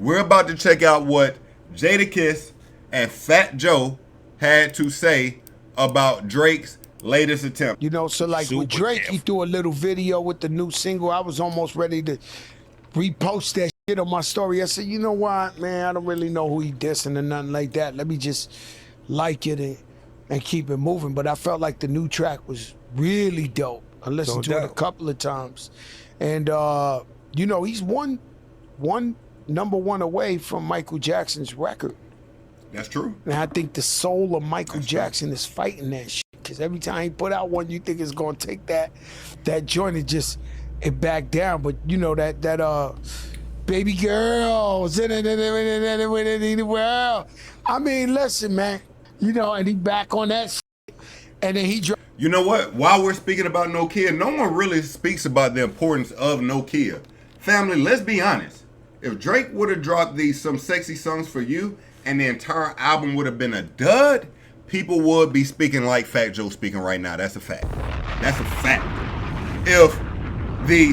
we're about to check out what Jadakiss and Fat Joe had to say about Drake's latest attempt. You know, so like with Drake, he threw a little video with the new single. I was almost ready to repost that shit on my story. I said, you know what, man, I don't really know who he dissing or nothing like that. Let me just like it and keep it moving. But I felt like the new track was really dope. I listened to it a couple of times. And, you know, he's one #1 away from Michael Jackson's record. That's true. And I think the soul of Michael Jackson is fighting that shit. Because every time he put out one, you think it's going to take that joint and just it back down. But, you know, that baby girls in the world. I mean, listen, man. You know, and he back on that shit. And then he dropped. You know what? While we're speaking about Nokia, no one really speaks about the importance of Nokia. Family, let's be honest. If Drake would have dropped Some Sexy Songs for You and the entire album would have been a dud, people would be speaking like Fat Joe speaking right now. That's a fact. That's a fact. If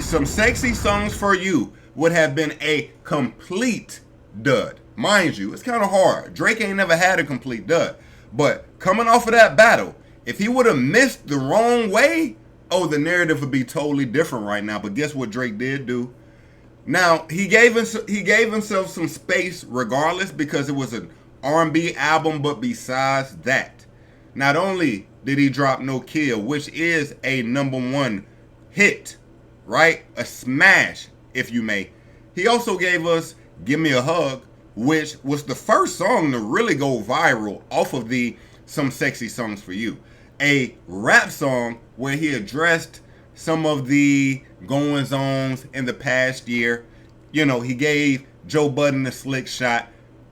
Some Sexy Songs for You would have been a complete dud, mind you, it's kind of hard. Drake ain't never had a complete dud. But coming off of that battle, if he would have missed the wrong way, oh, the narrative would be totally different right now. But guess what Drake did do? Now, he gave himself some space regardless because it was an R&B album, but besides that, not only did he drop No Kill, which is a #1 hit, right? A smash, if you may. He also gave us Give Me a Hug, which was the first song to really go viral off of Some Sexy Songs for You. A rap song where he addressed some of the goings-ons in the past year. You know, he gave Joe Budden a slick shot.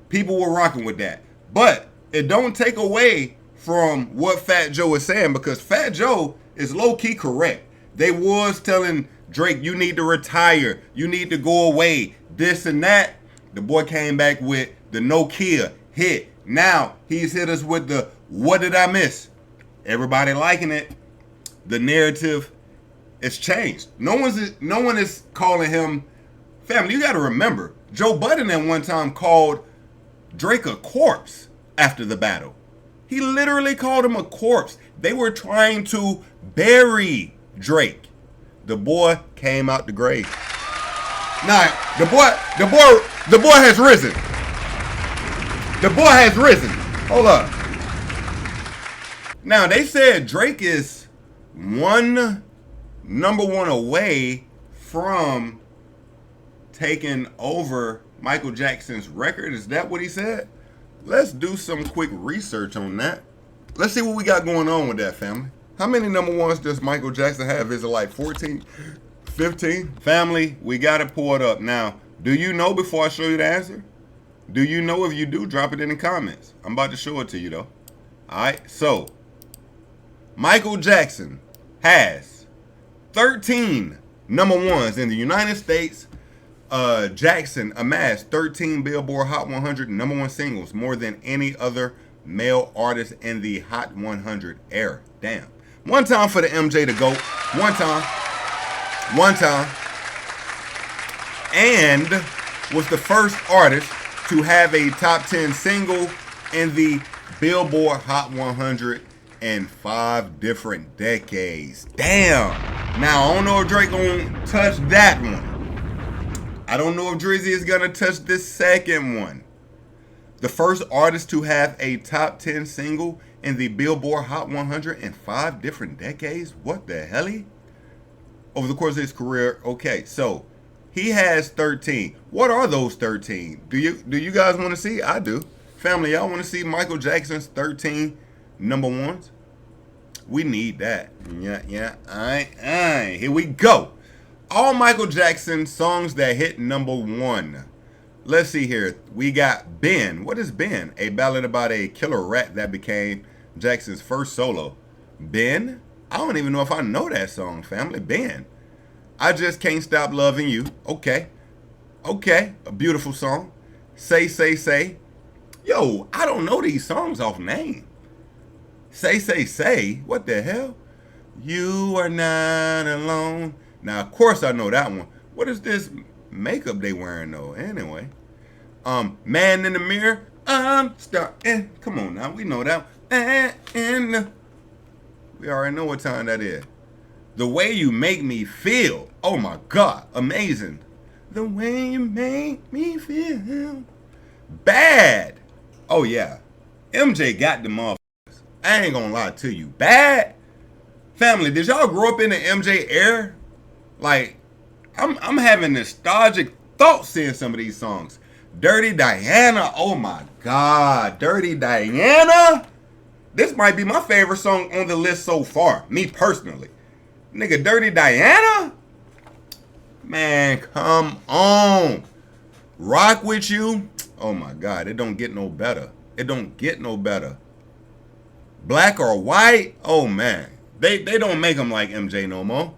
People were rocking with that. But it don't take away from what Fat Joe is saying, because Fat Joe is low-key correct. They was telling Drake, you need to retire. You need to go away. This and that. The boy came back with the Nokia hit. Now he's hit us with the What Did I Miss? Everybody liking it. The narrative is changed. No one is calling him. Family, you got to remember, Joe Budden at one time called Drake a corpse after the battle. He literally called him a corpse. They were trying to bury Drake. The boy came out the grave. Now, the boy has risen. The boy has risen. Hold up. Now, they said Drake is #1 away from taking over Michael Jackson's record. Is that what he said? Let's do some quick research on that. Let's see what we got going on with that, family. How many #1s does Michael Jackson have? Is it like 14, 15? Family, we got to pull it up. Now, do you know before I show you the answer? Do you know? If you do, drop it in the comments. I'm about to show it to you, though. All right, so Michael Jackson has 13 #1s in the United States. Jackson amassed 13 Billboard Hot 100 #1 singles, more than any other male artist in the Hot 100 era. Damn. One time for the MJ to go. One time. And was the first artist to have a top 10 single in the Billboard Hot 100 in 5 different decades. Damn. Now, I don't know if Drake gonna touch that one. I don't know if Drizzy is gonna touch this second one. The first artist to have a top 10 single in the Billboard Hot 100 in 5 different decades? What the hell? Over the course of his career. Okay, so he has 13. What are those 13? Do you guys want to see? I do. Family, y'all want to see Michael Jackson's 13 #1s? We need that. Yeah. Alright. Here we go. All Michael Jackson songs that hit #1. Let's see here. We got Ben. What is Ben? A ballad about a killer rat that became Jackson's first solo. Ben? I don't even know if I know that song, family. Ben. I Just Can't Stop Loving You. Okay. A beautiful song. Say. Yo, I don't know these songs off name. Say. What the hell? You Are Not Alone. Now, of course I know that one. What is this makeup they wearing, though? Anyway. Man in the Mirror, I'm starting. Come on now, we know that. And we already know what time that is. The Way You Make Me Feel. Oh my God, amazing. The way you make me feel. Bad. Oh yeah. MJ got them off. I ain't gonna lie to you. Bad. Family, did y'all grow up in the MJ era? Like, I'm having nostalgic thoughts seeing some of these songs. Dirty Diana. Oh my God. Dirty Diana. This might be my favorite song on the list so far. Me personally. Nigga, Dirty Diana? Man, come on. Rock With You? Oh my God, it don't get no better. It don't get no better. Black or White? Oh man. They don't make them like MJ no more.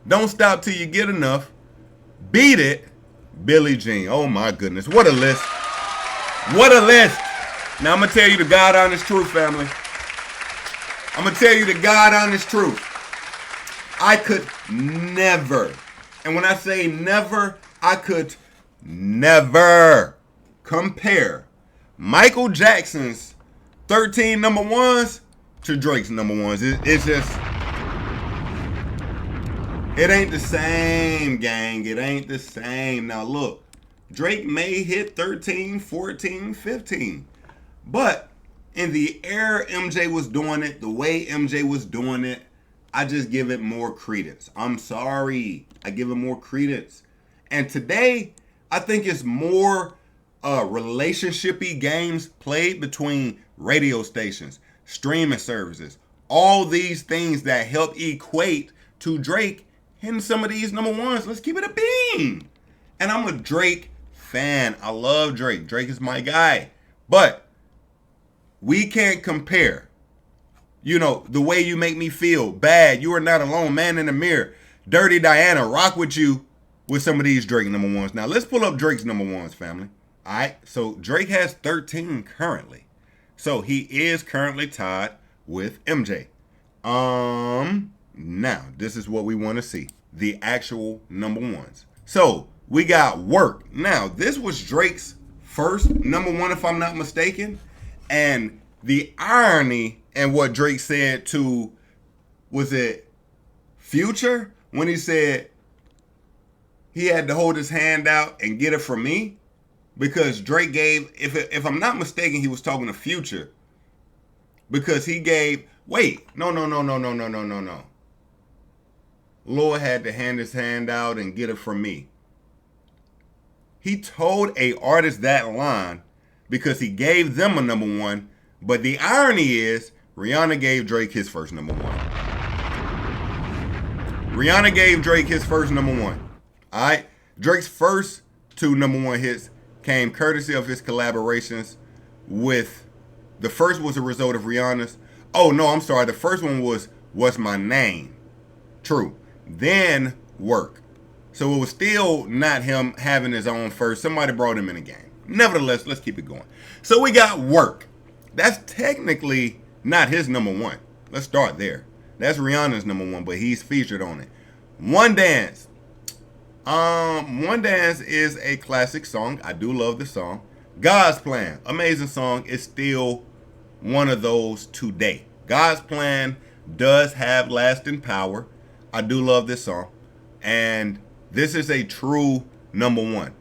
Don't Stop Till You Get Enough. Beat It. Billie Jean. Oh my goodness. What a list. What a list. Now I'm going to tell you the God honest truth, family. I'm going to tell you the God honest truth. I could never, and when I say never, I could never compare Michael Jackson's 13 number ones to Drake's number ones. It's just, it ain't the same, gang. It ain't the same. Now look, Drake may hit 13, 14, 15, but in the era MJ was doing it, the way MJ was doing it, I just give it more credence. I'm sorry. I give it more credence. And today, I think it's more relationship-y games played between radio stations, streaming services, all these things that help equate to Drake hitting some of these number ones. Let's keep it a bean. And I'm a Drake fan. I love Drake. Drake is my guy. But we can't compare. You know, The Way You Make Me Feel, Bad, You Are Not Alone, Man in the Mirror, Dirty Diana, Rock With You with some of these Drake number ones. Now, let's pull up Drake's number ones, family. All right, so Drake has 13 currently. So he is currently tied with MJ. Now, this is what we want to see. The actual number ones. So, we got Work. Now, this was Drake's first number one, if I'm not mistaken. And the irony and what Drake said to, was it Future? When he said he had to hold his hand out and get it from me? Because Drake gave, if I'm not mistaken, he was talking to Future. Because he gave, no. Lord had to hand his hand out and get it from me. He told a artist that line because he gave them a number one. But the irony is, Rihanna gave Drake his first number one. Rihanna gave Drake his first number one. All right? Drake's first two number one hits came courtesy of his collaborations with, the first was a result of Rihanna's. Oh, no, I'm sorry. The first one was What's My Name? True. Then Work. So it was still not him having his own first. Somebody brought him in the game. Nevertheless, let's keep it going. So we got Work. That's technically not his number one. Let's start there. That's Rihanna's number one, but he's featured on it. One Dance. One Dance is a classic song. I do love the song. God's Plan. Amazing song. It's still one of those today. God's Plan does have lasting power. I do love this song. And this is a true number one.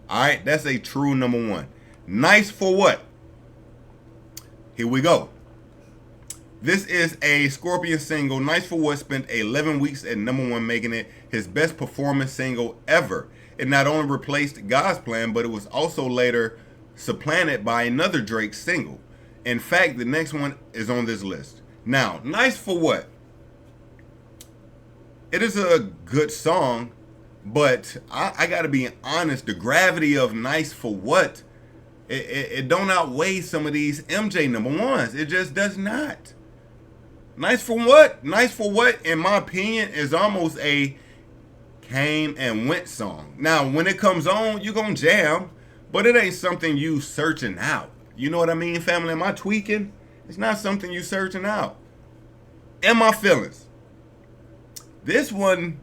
All right, that's a true number one. Nice for What? Here we go. This is a Scorpion single. Nice for What spent 11 weeks at number one, making it his best performance single ever. It not only replaced God's Plan, but it was also later supplanted by another Drake single. In fact, the next one is on this list. Now, Nice for What? It is a good song, but I gotta be honest, the gravity of Nice for What, it don't outweigh some of these MJ number ones. It just does not. Nice for What? Nice for What, in my opinion, is almost a came and went song. Now, when it comes on, you gonna jam, but it ain't something you searching out. You know what I mean, family? Am I tweaking? It's not something you searching out. In My Feelings. This one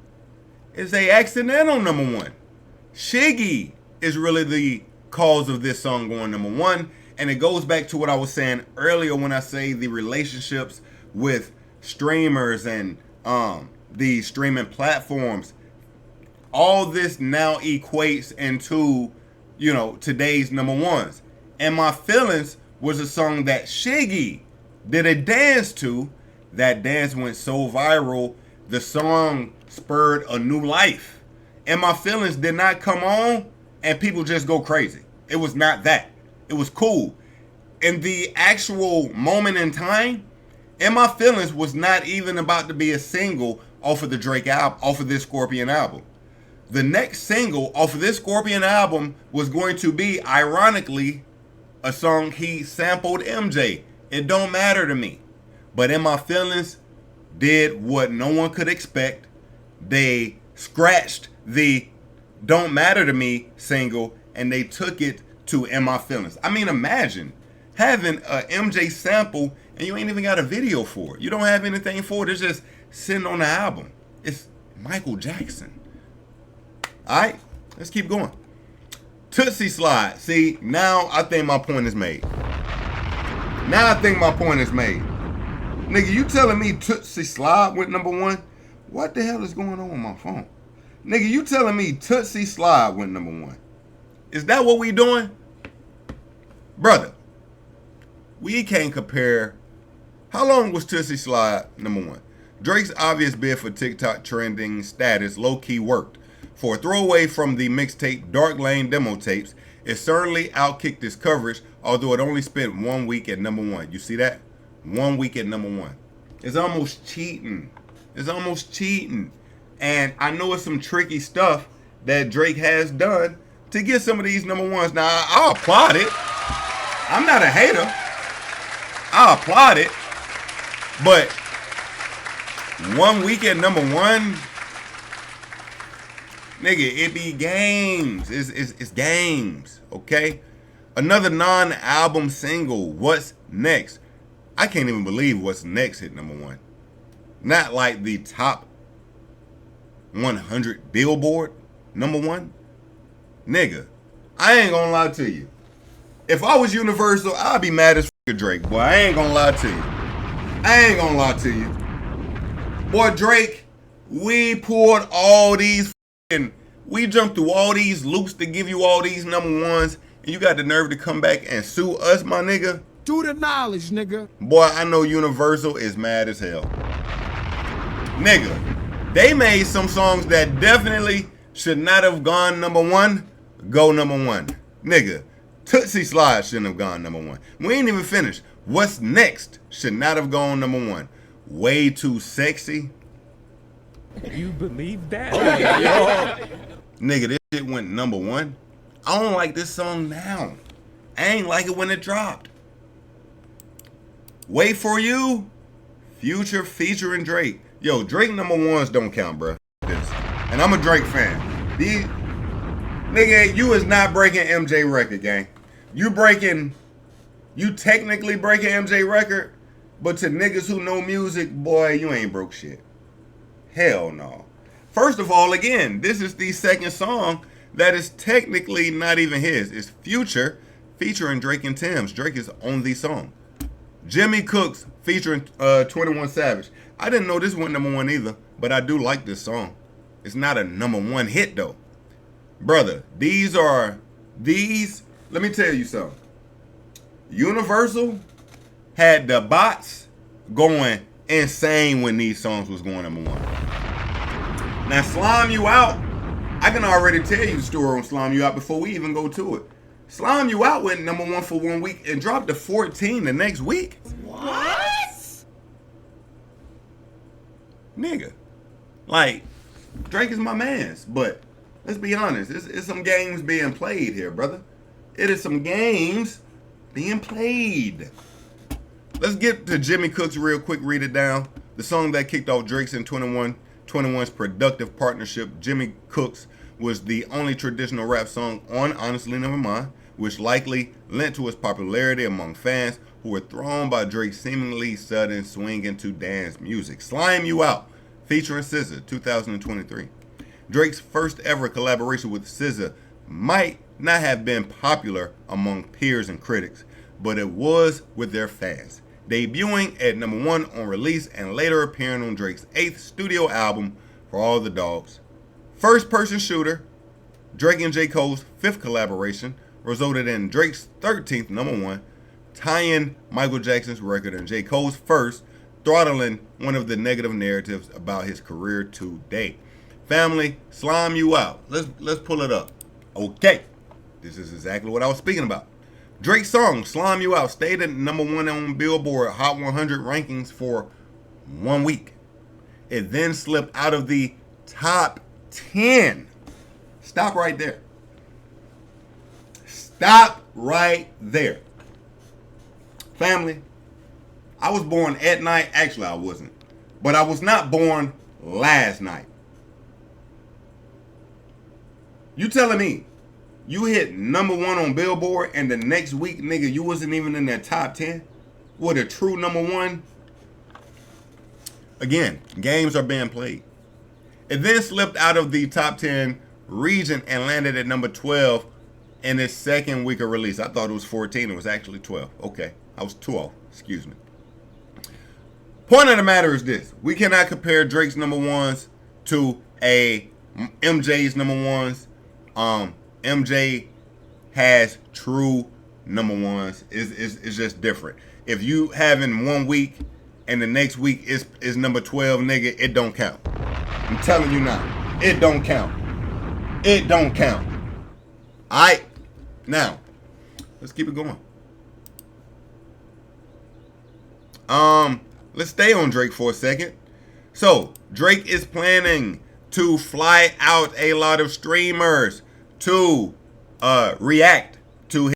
is a accidental number one. Shiggy is really the cause of this song going number one. And it goes back to what I was saying earlier when I say the relationships with streamers and the streaming platforms. All this now equates into, you know, today's number ones. And My Feelings was a song that Shiggy did a dance to. That dance went so viral, the song spurred a new life. And My Feelings did not come on and people just go crazy. It was not that. It was cool. In the actual moment in time, And My Feelings was not even about to be a single off of the Drake album, off of this Scorpion album. The next single off of this Scorpion album was going to be, ironically, a song he sampled MJ. It don't matter to me. But In My Feelings did what no one could expect. They scratched the Don't Matter to Me single and they took it to In My Feelings. I mean, imagine having a MJ sample and you ain't even got a video for it. You don't have anything for it. It's just sitting on the album. It's Michael Jackson. All right, let's keep going. Tootsie Slide. See, now I think my point is made. Nigga, you telling me Tootsie Slide went number one? What the hell is going on with my phone? Nigga, you telling me Tootsie Slide went number one? Is that what we doing? Brother, we can't compare. How long was Tootsie Slide number one? Drake's obvious bid for TikTok trending status low-key worked. For a throwaway from the mixtape Dark Lane demo tapes, it certainly outkicked its coverage, although it only spent 1 week at number one. You see that? 1 week at number one. It's almost cheating. And I know it's some tricky stuff that Drake has done to get some of these number ones. Now, I'll applaud it. I'm not a hater. I'll applaud it. But 1 week at number one, nigga, it be games. It's games, okay? Another non-album single, What's Next? I can't even believe What's Next hit number one. Not like the top 100 Billboard number one. Nigga, I ain't gonna lie to you. If I was Universal, I'd be mad as Drake, boy. I ain't gonna lie to you. Boy, Drake, we poured all these and we jumped through all these loops to give you all these number ones, and you got the nerve to come back and sue us, my nigga? Do the knowledge, nigga. Boy, I know Universal is mad as hell. Nigga, they made some songs that definitely should not have gone number one, go number one. Nigga, Tootsie Slide shouldn't have gone number one. We ain't even finished. What's Next should not have gone number one. Way Too Sexy. You believe that? Nigga, this shit went number one. I don't like this song now. I ain't like it when it dropped. Wait For You, Future featuring Drake. Yo, Drake number ones don't count, bro. This. And I'm a Drake fan. Nigga, you is not breaking MJ record, gang. You technically breaking MJ record, but to niggas who know music, boy, you ain't broke shit. Hell no. First of all, again, this is the second song that is technically not even his. It's Future featuring Drake and Tim's. Drake is on the song. Jimmy Cooks featuring 21 Savage. I didn't know this went number one either, but I do like this song. It's not a number one hit though. Brother, let me tell you something. Universal had the bots going insane when these songs was going number one. Now, Slime You Out, I can already tell you the story on Slime You Out before we even go to it. Slime You Out went number one for 1 week and dropped to 14 the next week. What? Nigga. Like, Drake is my mans, but let's be honest, it's some games being played here, brother. It is some games being played. Let's get to Jimmy Cooks real quick, read it down. The song that kicked off Drake's and 21's productive partnership, Jimmy Cooks, was the only traditional rap song on Honestly Nevermind, which likely lent to its popularity among fans who were thrown by Drake's seemingly sudden swing into dance music. Slime You Out, featuring SZA, 2023. Drake's first ever collaboration with SZA might not have been popular among peers and critics, but it was with their fans. Debuting at #1 on release and later appearing on Drake's 8th studio album, For All the Dogs. First person shooter, Drake and J. Cole's 5th collaboration, resulted in Drake's 13th #1, tying Michael Jackson's record and J. Cole's first, throttling one of the negative narratives about his career to date. Family, Slime You Out. Let's pull it up. Okay, this is exactly what I was speaking about. Drake's song, Slime You Out, stayed at #1 on Billboard Hot 100 rankings for 1 week. It then slipped out of the top 10. Stop right there. Stop right there. Family, I was born at night. Actually, I wasn't. But I was not born last night. You telling me you hit #1 on Billboard and the next week, nigga, you wasn't even in that top 10? What a true #1? Again, games are being played. It then slipped out of the top 10 region and landed at #12 in its second week of release. I thought it was 14. It was actually 12. Okay, I was 12. Excuse me. Point of the matter is this. We cannot compare Drake's #1s to MJ's #1s. MJ has true #1s. It's just different. If you having 1 week and the next week is #12, nigga, it don't count. I'm telling you now, it don't count. It don't count. Alright, now let's keep it going. Let's stay on Drake for a second. So Drake is planning to fly out a lot of streamers to react to